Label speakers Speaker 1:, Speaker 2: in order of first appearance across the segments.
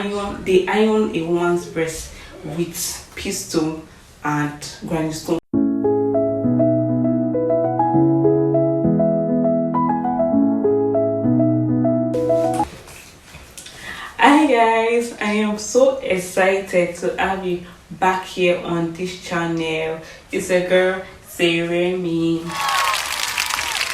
Speaker 1: iron a woman's breast with pistol and grindstone. Hi guys, I am so excited to have you back here on this channel. It's a girl, Seremi.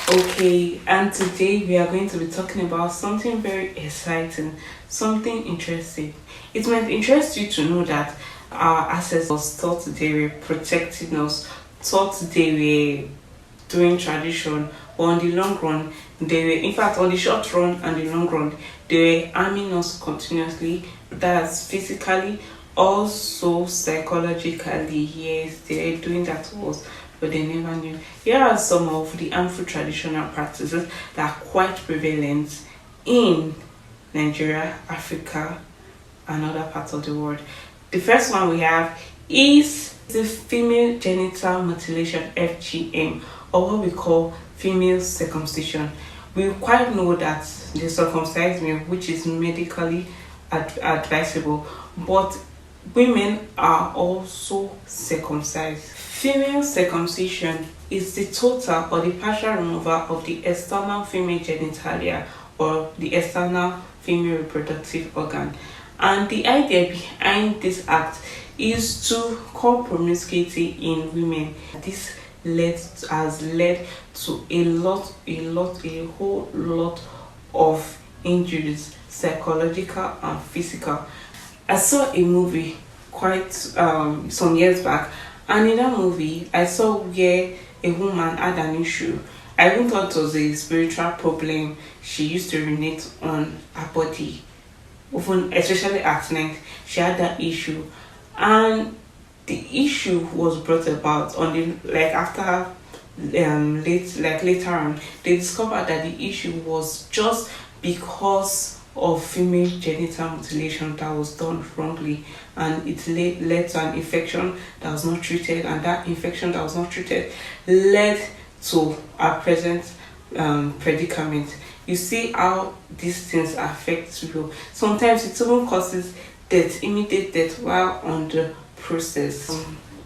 Speaker 1: Okay, and today we are going to be talking about something very exciting, something interesting. It might interest you to know that our ancestors thought they were protecting us, thought they were doing tradition, but on the long run, they were, in fact, on the short run and the long run, they were harming us continuously. That's physically, also psychologically. Yes, they were doing that to us, but they never knew. Here are some of the harmful traditional practices that are quite prevalent in Nigeria, Africa, and other parts of the world. The first one we have is the female genital mutilation, FGM, or what we call female circumcision. We quite know that they circumcise men, which is medically advisable, but women are also circumcised. Female circumcision is the total or the partial removal of the external female genitalia or the external female reproductive organ. And the idea behind this act is to curb promiscuity in women. This has led to a whole lot of injuries, psychological and physical. I saw a movie quite some years back, and in that movie I saw where a woman had an issue. I even thought it was a spiritual problem. She used to urinate on her body, often, especially at night. She had that issue, and the issue was brought about on the after later on. They discovered that the issue was just because of female genital mutilation that was done wrongly, and it led to an infection that was not treated, and that infection that was not treated led to our present predicament. You see how these things affect people. Sometimes it even causes death, immediate death, while on the process.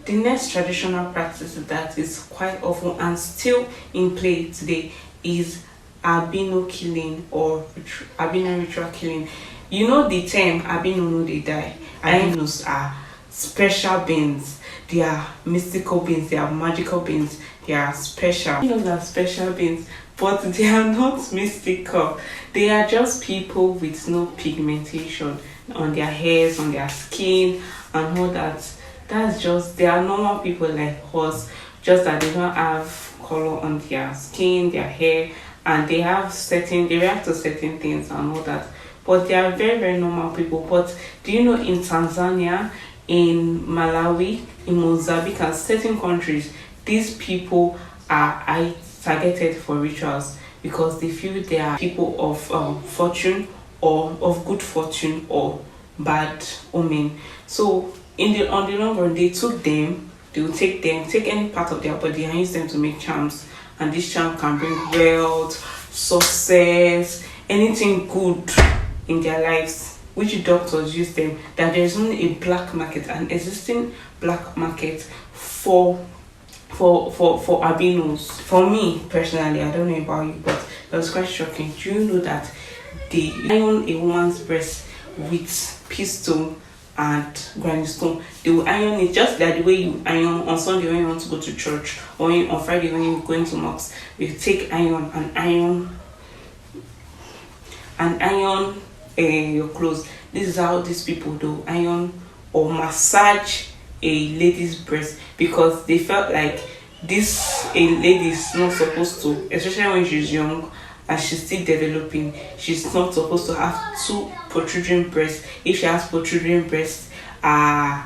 Speaker 1: The next traditional practice that is quite often and still in play today is albino killing or albino ritual killing. You know the term albino no they die. Albinos are special beings. They are mystical beings. They are magical beings. They are special. Albinos are special beings, but they are not mystical. They are just people with no pigmentation on their hairs, on their skin, and all that. That's just, they are normal people like us, just that they don't have color on their skin, their hair, and they react to certain things and all that. But they are very, very normal people. But do you know, in Tanzania, in Malawi, in Mozambique, and certain countries, these people are targeted for rituals because they feel they are people of fortune, or of good fortune, or bad omen. So on the long run, they will take any part of their body and use them to make charms. And this charm can bring wealth, success, anything good in their lives, which doctors use them. That there is only a black market, an existing black market for albinos. For me personally, I don't know about you, but it was quite shocking. Do you know that they iron a woman's breast with pistol and grindstone? They will iron it just like the way you iron on Sunday when you want to go to church, or on Friday when you're going to mosque. You take iron and iron your clothes. This is how these people do iron or massage a lady's breast, because they felt like a lady is not supposed to, especially when she's young and she's still developing, she's not supposed to have two protruding breasts. If she has protruding breasts, the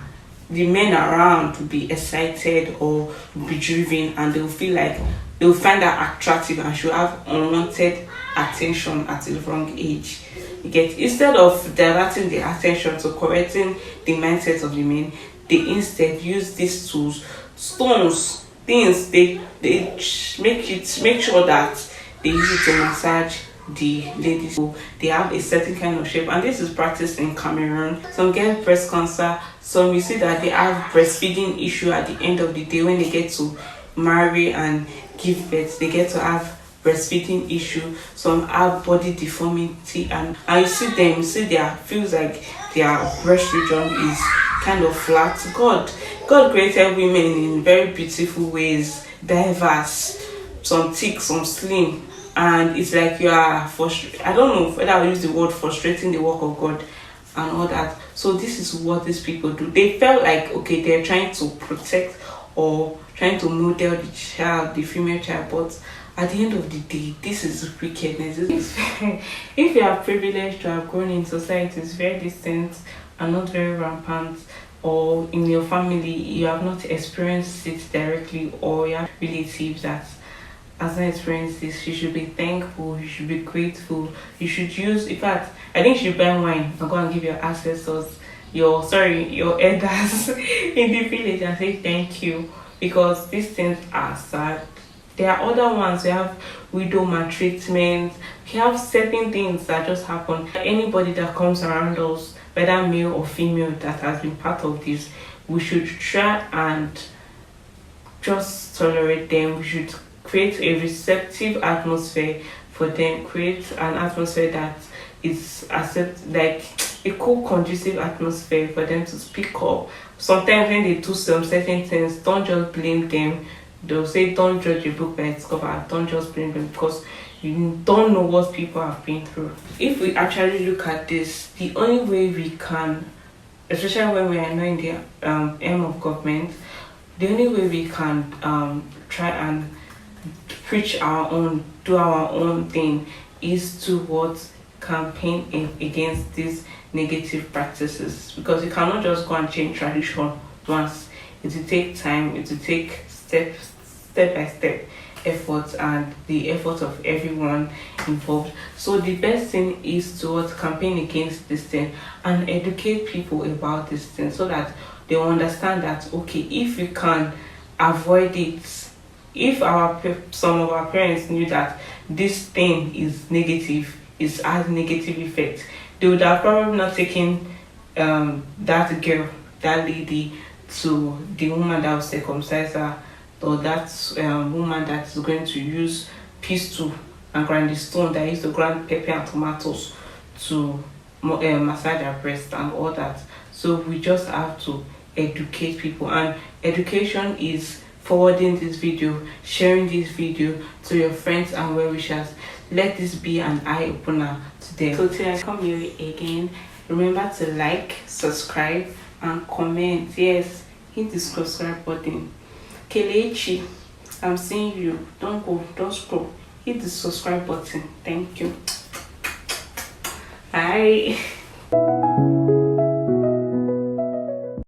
Speaker 1: men around will be excited or will be driven, and they'll feel like they'll find her attractive, and she'll have unwanted attention at a wrong age. You get, instead of diverting the attention to correcting the mindset of the men, they instead use these tools, stones, things. They make sure that they use it to massage the ladies. So they have a certain kind of shape, and this is practiced in Cameroon. Some get breast cancer, some you see that they have breastfeeding issue at the end of the day when they get to marry and give birth. They get to have breastfeeding issue. Some have body deformity, and you see them, you see their feels like their breast region is kind of flat. God created women in very beautiful ways, diverse, some thick, some slim, and it's like you are frustrated. I don't know whether I will use the word frustrating the work of God and all that. So this is what these people do. They felt like, okay, they're trying to protect or trying to model the child, the female child, but at the end of the day, this is wickedness. If you are privileged to have grown in society, it's very distant and not very rampant, or in your family you have not experienced it directly, or you have relatives that has not experienced this, you should be thankful, you should be grateful, you should use, in fact, I think you should buy wine and go and give your ancestors, your elders in the village and say thank you, because these things are sad. There are other ones. We have widow maltreatment. We have certain things that just happen. Anybody that comes around us, whether male or female, that has been part of this, we should try and just tolerate them. We should create a receptive atmosphere for them. Create an atmosphere that is like a cool, conducive atmosphere for them to speak up. Sometimes when they do some certain things, don't just blame them. They'll say don't judge a book by its cover, don't just blame them, because you don't know what people have been through. If we actually look at this, the only way we can, especially when we are not in the aim of government, the only way we can try and preach our own, do our own thing, is to what campaign against these negative practices, because you cannot just go and change tradition once. It will take time, it will take step by step effort, and the effort of everyone involved. So the best thing is to campaign against this thing and educate people about this thing, so that they will understand that, okay, if we can avoid it, if some of our parents knew that this thing is negative, it has negative effect, they would have probably not taken that girl, that lady, to the woman that will circumcise her, or that woman that is going to use pistol and grind the stone that used to grind pepper and tomatoes to massage her breast and all that. So we just have to educate people, and education is forwarding this video, sharing this video to your friends and well-wishers. Let this be an eye-opener to them. So till I come here again, remember to like, subscribe and comment. Yes, hit the subscribe button. Kelechi, I'm seeing you. Don't go, don't scroll. Hit the subscribe button. Thank you. Bye.